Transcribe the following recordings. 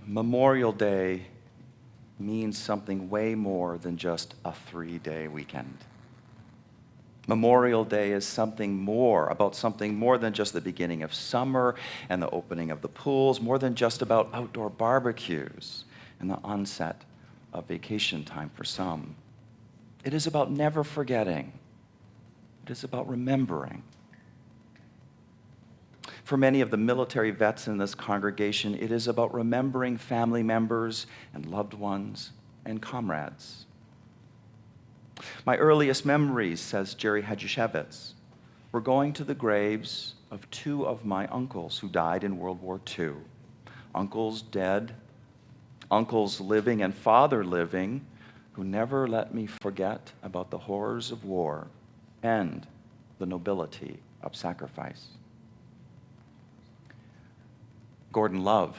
Memorial Day means something way more than just a 3-day weekend. Memorial Day is something more than just the beginning of summer and the opening of the pools, more than just about outdoor barbecues and the onset of vacation time for some. It is about never forgetting. It is about remembering. For many of the military vets in this congregation, it is about remembering family members and loved ones and comrades. My earliest memories, says Jerry Hadjushevitz, were going to the graves of 2 of my uncles who died in World War II. Uncles dead, uncles living and father living, who never let me forget about the horrors of war and the nobility of sacrifice. Gordon Love,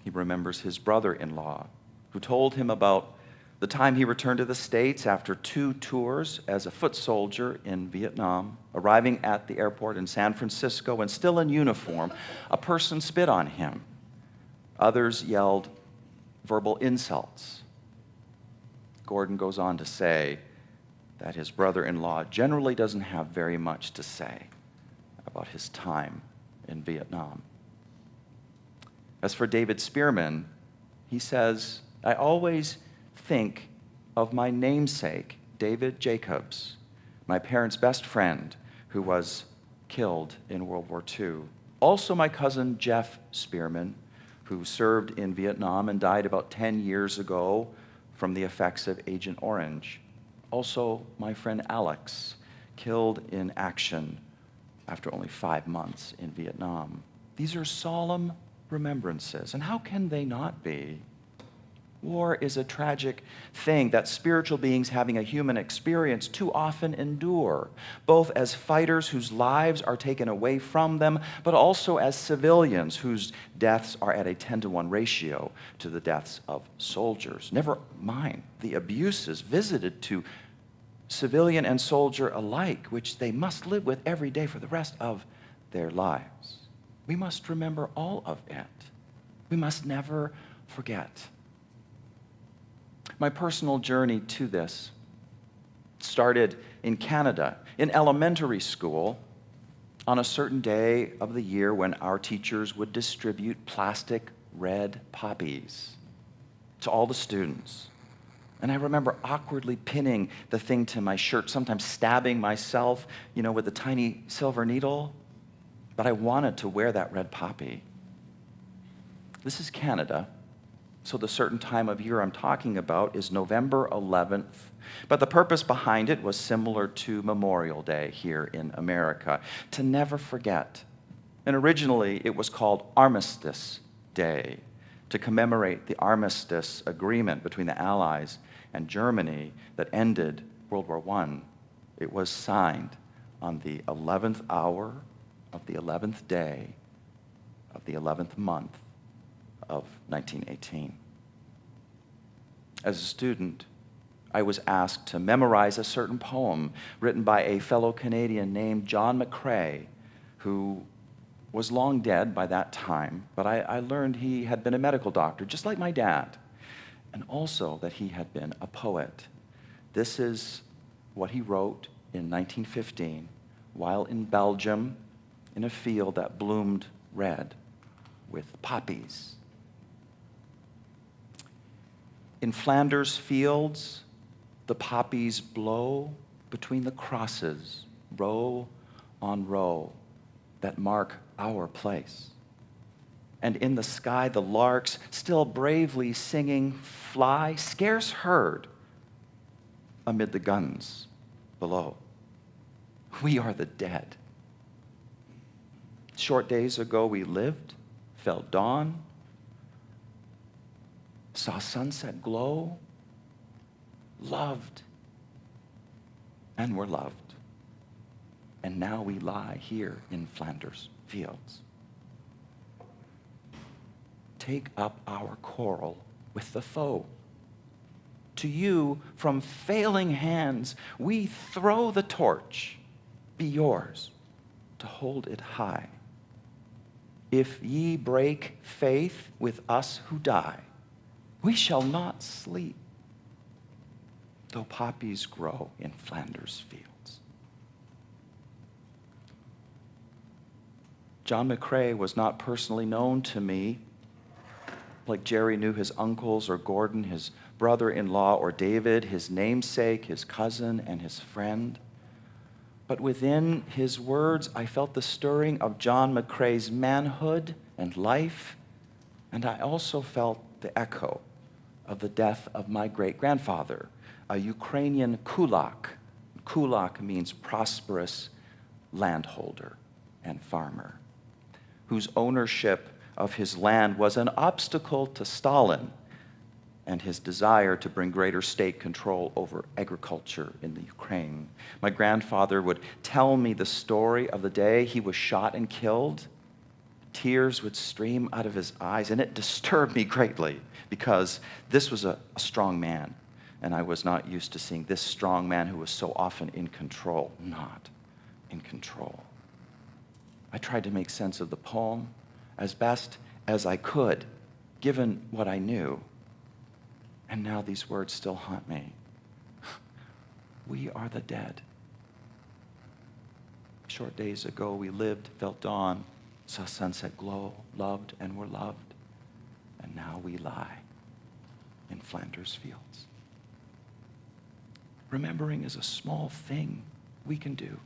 he remembers his brother-in-law, who told him about the time he returned to the States after 2 tours as a foot soldier in Vietnam, arriving at the airport in San Francisco and still in uniform. A person spit on him. Others yelled verbal insults. Gordon goes on to say that his brother-in-law generally doesn't have very much to say about his time in Vietnam. As for David Spearman, he says, I always think of my namesake, David Jacobs, my parents' best friend who was killed in World War II. Also my cousin Jeff Spearman, who served in Vietnam and died about 10 years ago from the effects of Agent Orange. Also my friend Alex, killed in action after only 5 months in Vietnam. These are solemn remembrances, and how can they not be? War is a tragic thing that spiritual beings having a human experience too often endure, both as fighters whose lives are taken away from them, but also as civilians whose deaths are at a 10-to-1 ratio to the deaths of soldiers. Never mind the abuses visited to civilian and soldier alike, which they must live with every day for the rest of their lives. We must remember all of it. We must never forget. My personal journey to this started in Canada, in elementary school, on a certain day of the year when our teachers would distribute plastic red poppies to all the students. And I remember awkwardly pinning the thing to my shirt, sometimes stabbing myself, with a tiny silver needle. But I wanted to wear that red poppy. This is Canada, so the certain time of year I'm talking about is November 11th. But the purpose behind it was similar to Memorial Day here in America, to never forget. And originally it was called Armistice Day, to commemorate the armistice agreement between the Allies and Germany that ended World War I. It was signed on the 11th hour of the 11th day of the 11th month of 1918. As a student, I was asked to memorize a certain poem written by a fellow Canadian named John Makar, who was long dead by that time, but I learned he had been a medical doctor, just like my dad, and also that he had been a poet. This is what he wrote in 1915 while in Belgium, in a field that bloomed red with poppies. In Flanders fields, the poppies blow between the crosses, row on row, that mark our place. And in the sky, the larks, still bravely singing, fly, scarce heard, amid the guns below. We are the dead. Short days ago we lived, felt dawn, saw sunset glow, loved, and were loved. And now we lie here in Flanders fields. Take up our quarrel with the foe. To you, from failing hands, we throw the torch. Be yours to hold it high. If ye break faith with us who die, we shall not sleep, though poppies grow in Flanders fields. John McCrae was not personally known to me, like Jerry knew his uncles, or Gordon, his brother-in-law, or David, his namesake, his cousin, and his friend. But within his words, I felt the stirring of John McCrae's manhood and life, and I also felt the echo of the death of my great-grandfather, a Ukrainian kulak. Kulak means prosperous landholder and farmer, whose ownership of his land was an obstacle to Stalin and his desire to bring greater state control over agriculture in the Ukraine. My grandfather would tell me the story of the day he was shot and killed. Tears would stream out of his eyes, and it disturbed me greatly because this was a strong man, and I was not used to seeing this strong man who was so often in control, not in control. I tried to make sense of the poem as best as I could, given what I knew. And now these words still haunt me. We are the dead. Short days ago we lived, felt dawn, saw sunset glow, loved and were loved. And now we lie in Flanders fields. Remembering is a small thing we can do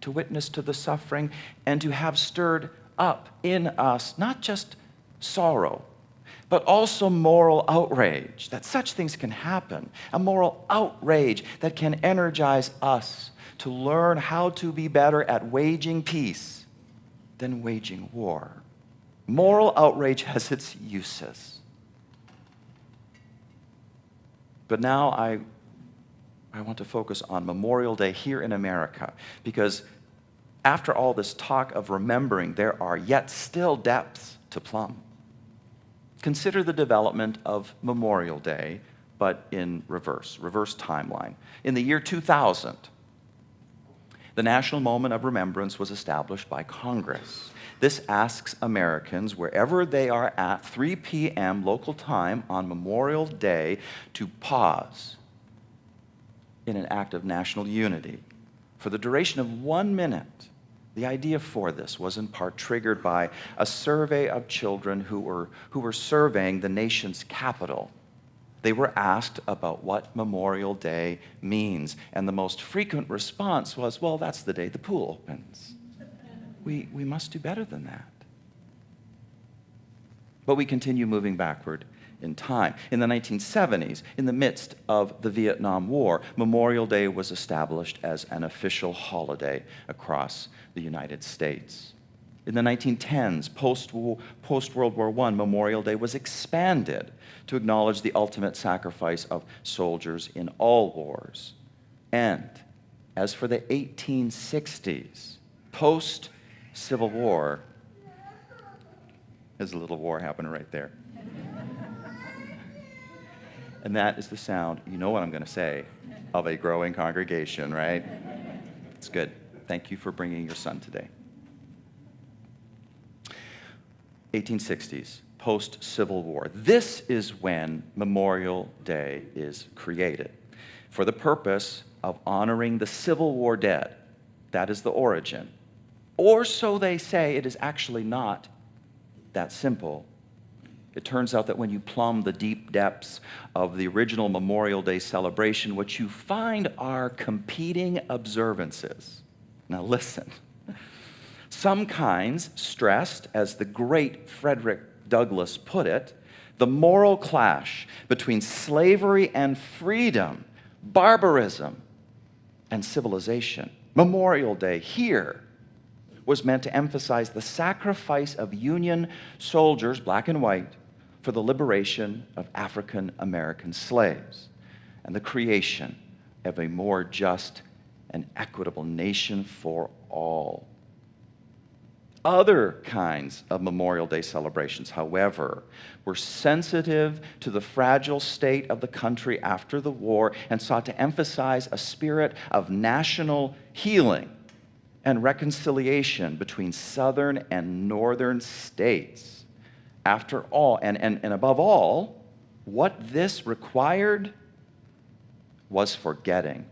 to witness to the suffering and to have stirred up in us not just sorrow, but also moral outrage, that such things can happen. A moral outrage that can energize us to learn how to be better at waging peace than waging war. Moral outrage has its uses. But now I want to focus on Memorial Day here in America, because after all this talk of remembering, there are yet still depths to plumb. Consider the development of Memorial Day, but in reverse timeline. In the year 2000, the National Moment of Remembrance was established by Congress. This asks Americans, wherever they are at 3 p.m. local time on Memorial Day, to pause in an act of national unity for the duration of 1 minute. The idea for this was in part triggered by a survey of children who were surveying the nation's capital. They were asked about what Memorial Day means, and the most frequent response was, well, that's the day the pool opens. We must do better than that. But we continue moving backward in time. In the 1970s, in the midst of the Vietnam War, Memorial Day was established as an official holiday across the United States. In the 1910s, post-World War I, Memorial Day was expanded to acknowledge the ultimate sacrifice of soldiers in all wars. And as for the 1860s, post-Civil War, there's a little war happening right there. And that is the sound, you know what I'm going to say, of a growing congregation, right? It's good. Thank you for bringing your son today. 1860s, post-Civil War. This is when Memorial Day is created for the purpose of honoring the Civil War dead. That is the origin. Or so they say. It is actually not that simple. It turns out that when you plumb the deep depths of the original Memorial Day celebration, what you find are competing observances. Now listen. Some kinds stressed, as the great Frederick Douglass put it, the moral clash between slavery and freedom, barbarism and civilization. Memorial Day here was meant to emphasize the sacrifice of Union soldiers, black and white, for the liberation of African American slaves and the creation of a more just and equitable nation for all. Other kinds of Memorial Day celebrations, however, were sensitive to the fragile state of the country after the war and sought to emphasize a spirit of national healing and reconciliation between southern and northern states. After all, and above all, what this required was forgetting.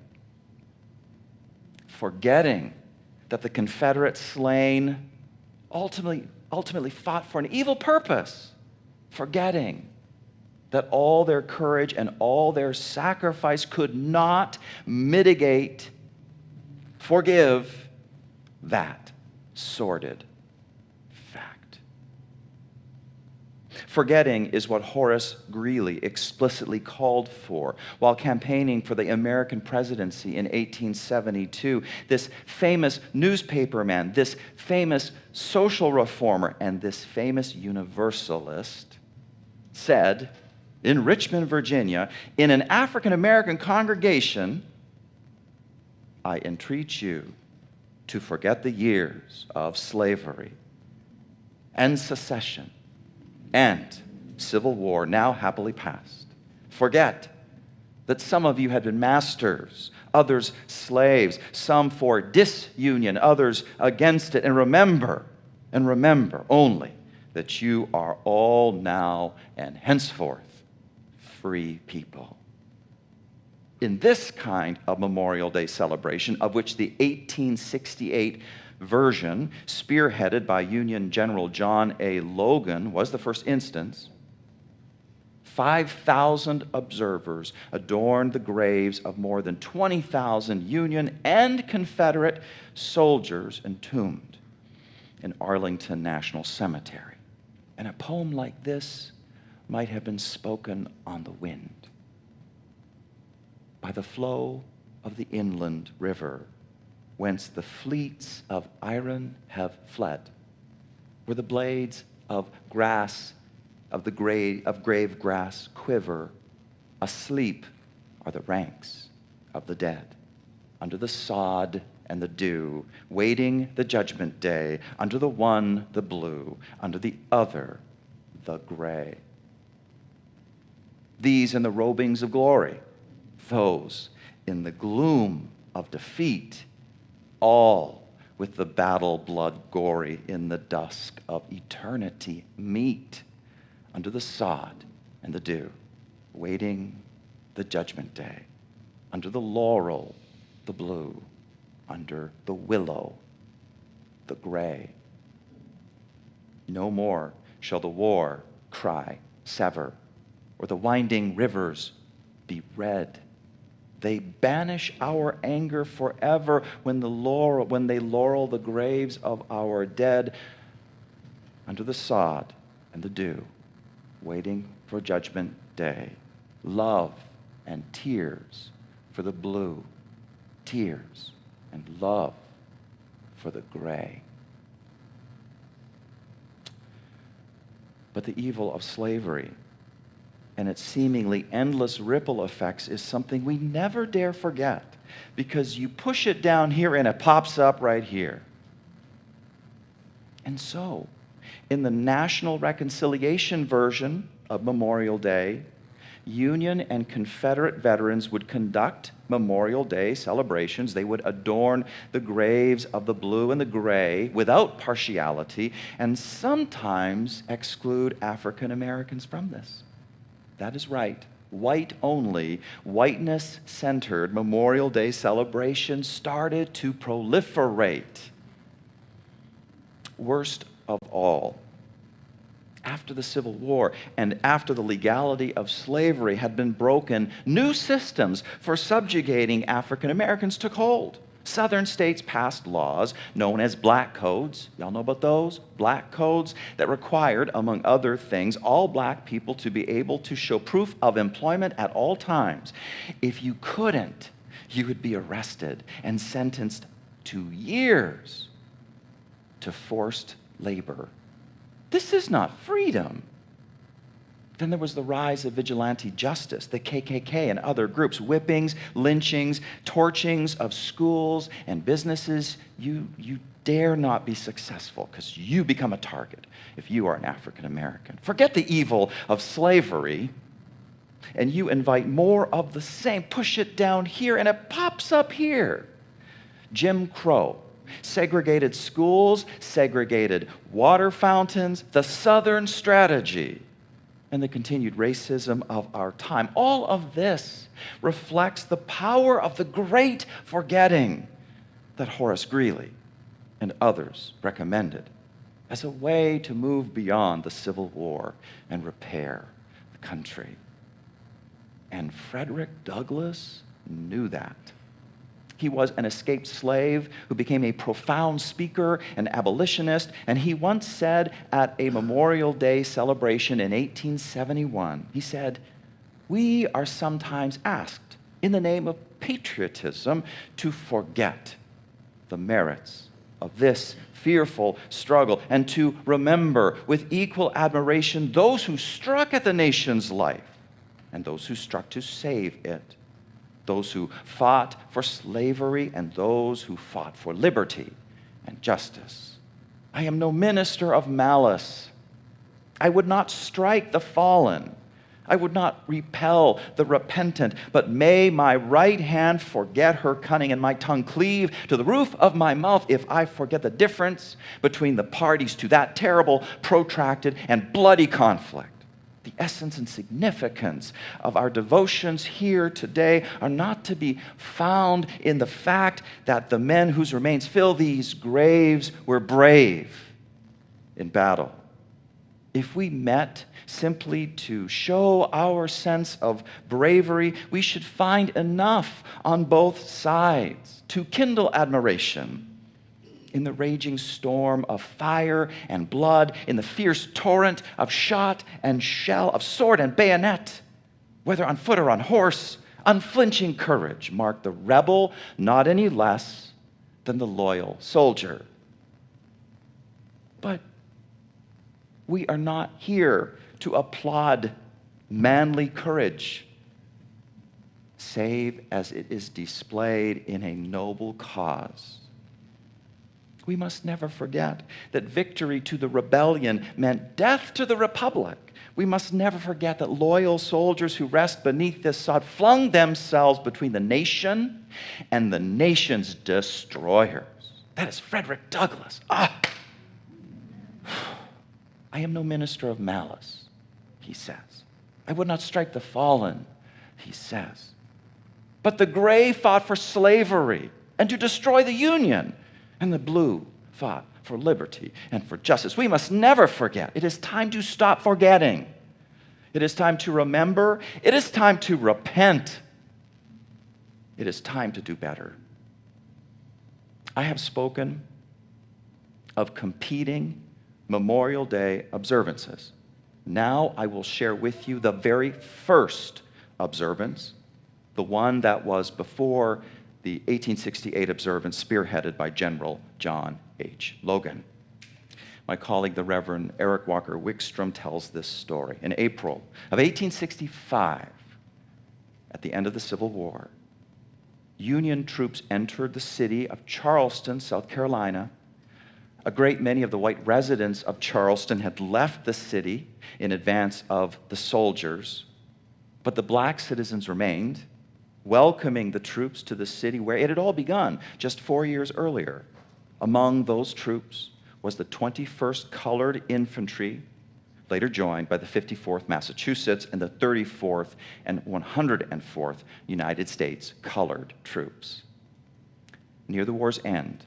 Forgetting that the Confederate slain ultimately fought for an evil purpose. Forgetting that all their courage and all their sacrifice could not mitigate, forgive that sordid fact. Forgetting is what Horace Greeley explicitly called for while campaigning for the American presidency in 1872. This famous newspaperman, this famous social reformer, and this famous Universalist said in Richmond, Virginia, in an African American congregation, "I entreat you to forget the years of slavery and secession and civil war now happily past. Forget that some of you had been masters, others slaves, some for disunion, others against it, and remember only that you are all now and henceforth free people." In this kind of Memorial Day celebration, of which the 1868 version, spearheaded by Union General John A. Logan, was the first instance, 5,000 observers adorned the graves of more than 20,000 Union and Confederate soldiers entombed in Arlington National Cemetery. And a poem like this might have been spoken on the wind, by the flow of the inland river, whence the fleets of iron have fled, where the blades of grass, of grave grass quiver, asleep are the ranks of the dead, under the sod and the dew, waiting the judgment day, under the one the blue, under the other the gray. These in the robings of glory, those in the gloom of defeat, all with the battle blood gory in the dusk of eternity meet under the sod and the dew, waiting the judgment day, under the laurel, the blue, under the willow, the gray. No more shall the war cry sever, or the winding rivers be red. They banish our anger forever when they laurel the graves of our dead under the sod and the dew, waiting for judgment day. Love and tears for the blue, tears and love for the gray. But the evil of slavery and its seemingly endless ripple effects is something we never dare forget, because you push it down here and it pops up right here. And so, in the National Reconciliation version of Memorial Day, Union and Confederate veterans would conduct Memorial Day celebrations. They would adorn the graves of the blue and the gray without partiality, and sometimes exclude African Americans from this. That is right. White only, whiteness-centered Memorial Day celebrations started to proliferate. Worst of all, after the Civil War and after the legality of slavery had been broken, new systems for subjugating African Americans took hold. Southern states passed laws known as black codes. Y'all know about those? Black codes that required, among other things, all black people to be able to show proof of employment at all times. If you couldn't, you would be arrested and sentenced to years to forced labor. This is not freedom. Then there was the rise of vigilante justice, the KKK and other groups, whippings, lynchings, torchings of schools and businesses. You dare not be successful because you become a target if you are an African American. Forget the evil of slavery, and you invite more of the same. Push it down here, and it pops up here. Jim Crow, segregated schools, segregated water fountains, the Southern strategy, and the continued racism of our time. All of this reflects the power of the great forgetting that Horace Greeley and others recommended as a way to move beyond the Civil War and repair the country. And Frederick Douglass knew that. He was an escaped slave who became a profound speaker and abolitionist, and he once said at a Memorial Day celebration in 1871, he said, "We are sometimes asked, in the name of patriotism, to forget the merits of this fearful struggle and to remember with equal admiration those who struck at the nation's life and those who struck to save it, those who fought for slavery and those who fought for liberty and justice. I am no minister of malice. I would not strike the fallen. I would not repel the repentant, but may my right hand forget her cunning and my tongue cleave to the roof of my mouth if I forget the difference between the parties to that terrible, protracted, and bloody conflict. The essence and significance of our devotions here today are not to be found in the fact that the men whose remains fill these graves were brave in battle. If we met simply to show our sense of bravery, we should find enough on both sides to kindle admiration. In the raging storm of fire and blood, in the fierce torrent of shot and shell, of sword and bayonet, whether on foot or on horse, unflinching courage marked the rebel not any less than the loyal soldier. But we are not here to applaud manly courage, save as it is displayed in a noble cause. We must never forget that victory to the rebellion meant death to the republic. We must never forget that loyal soldiers who rest beneath this sod flung themselves between the nation and the nation's destroyers. That is Frederick Douglass. I am no minister of malice, he says. I would not strike the fallen, he says. But the gray fought for slavery and to destroy the Union, and the blue fought for liberty and for justice. We must never forget. It is time to stop forgetting. It is time to remember. It is time to repent. It is time to do better. I have spoken of competing Memorial Day observances. Now I will share with you the very first observance, the one that was before the 1868 observance spearheaded by General John H. Logan. My colleague, the Reverend Eric Walker Wickstrom, tells this story. In April of 1865, at the end of the Civil War, Union troops entered the city of Charleston, South Carolina. A great many of the white residents of Charleston had left the city in advance of the soldiers, but the black citizens remained, welcoming the troops to the city where it had all begun just 4 years earlier. Among those troops was the 21st Colored Infantry, later joined by the 54th Massachusetts and the 34th and 104th United States Colored Troops. Near the war's end,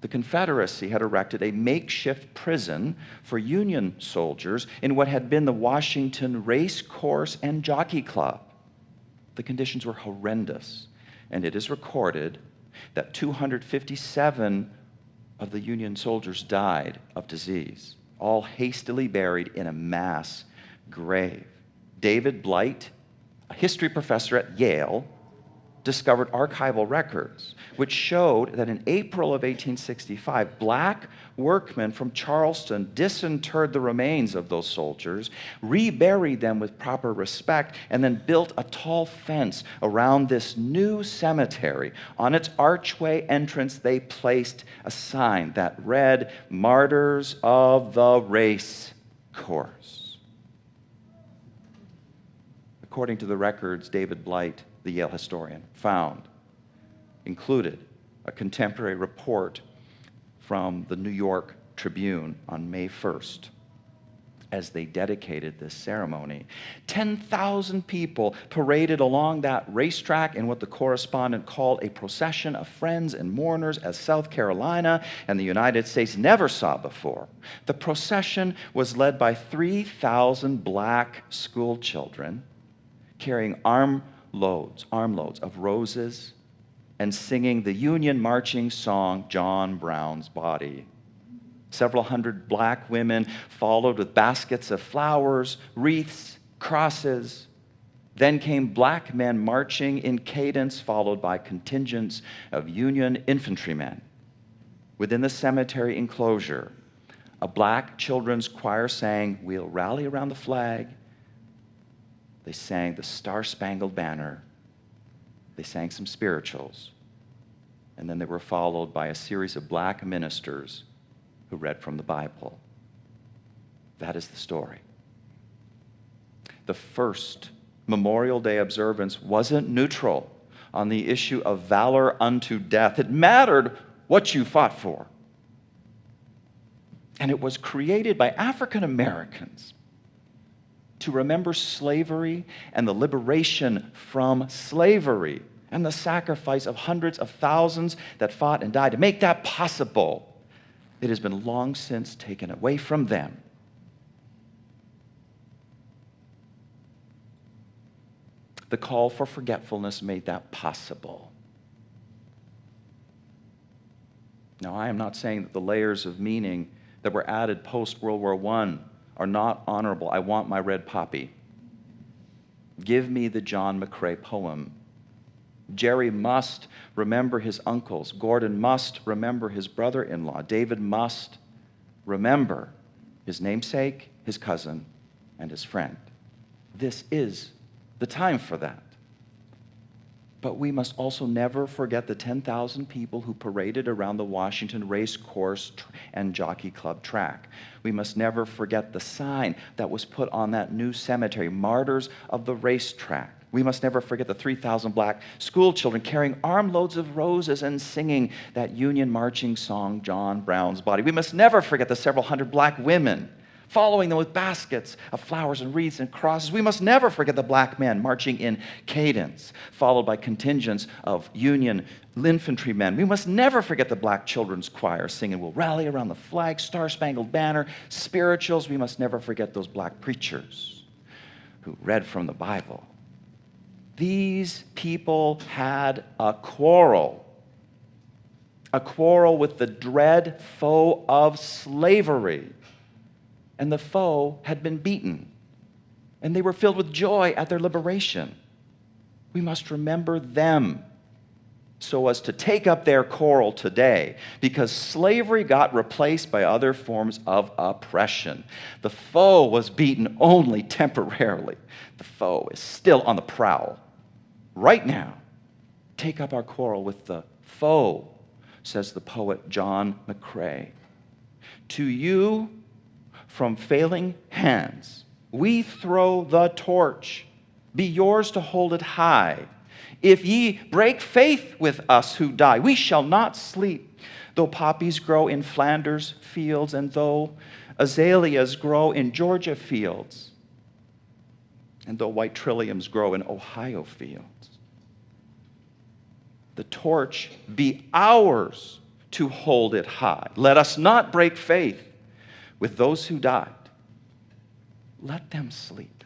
the Confederacy had erected a makeshift prison for Union soldiers in what had been the Washington Race Course and Jockey Club. The conditions were horrendous, and it is recorded that 257 of the Union soldiers died of disease, all hastily buried in a mass grave. David Blight, a history professor at Yale, discovered archival records which showed that in April of 1865, black workmen from Charleston disinterred the remains of those soldiers, reburied them with proper respect, and then built a tall fence around this new cemetery. On its archway entrance, they placed a sign that read, "Martyrs of the Race Course." According to the records, David Blight, the Yale historian, found included a contemporary report from the New York Tribune on May 1st as they dedicated this ceremony. 10,000 people paraded along that racetrack in what the correspondent called a procession of friends and mourners as South Carolina and the United States never saw before. The procession was led by 3,000 black school children carrying armloads of roses and singing the Union marching song, John Brown's Body. Several hundred black women followed with baskets of flowers, wreaths, crosses. Then came black men marching in cadence, followed by contingents of Union infantrymen. Within the cemetery enclosure, a black children's choir sang, "We'll rally around the flag." They sang the Star-Spangled Banner. They sang some spirituals. And then they were followed by a series of black ministers who read from the Bible. That is the story. The first Memorial Day observance wasn't neutral on the issue of valor unto death. It mattered what you fought for. And it was created by African Americans to remember slavery and the liberation from slavery and the sacrifice of hundreds of thousands that fought and died to make that possible. It has been long since taken away from them. The call for forgetfulness made that possible. Now, I am not saying that the layers of meaning that were added post-World War I are not honorable. I want my red poppy. Give me the John McCrae poem. Jerry must remember his uncles. Gordon must remember his brother-in-law. David must remember his namesake, his cousin, and his friend. This is the time for that. But we must also never forget the 10,000 people who paraded around the Washington Race Course and Jockey Club track. We must never forget the sign that was put on that new cemetery, Martyrs of the Racetrack. We must never forget the 3,000 black school children carrying armloads of roses and singing that Union marching song, John Brown's Body. We must never forget the several hundred black women following them with baskets of flowers and wreaths and crosses. We must never forget the black men marching in cadence, followed by contingents of Union infantrymen. We must never forget the black children's choir singing, "We'll rally around the flag, Star-Spangled Banner," spirituals. We must never forget those black preachers who read from the Bible. These people had a quarrel with the dread foe of slavery. And the foe had been beaten, and they were filled with joy at their liberation. We must remember them so as to take up their quarrel today, because slavery got replaced by other forms of oppression. The foe was beaten only temporarily. The foe is still on the prowl. Right now, take up our quarrel with the foe, says the poet John McCrae. To you, from failing hands, we throw the torch. Be yours to hold it high. If ye break faith with us who die, we shall not sleep. Though poppies grow in Flanders fields, and though azaleas grow in Georgia fields, and though white trilliums grow in Ohio fields, the torch be ours to hold it high. Let us not break faith with those who died. Let them sleep.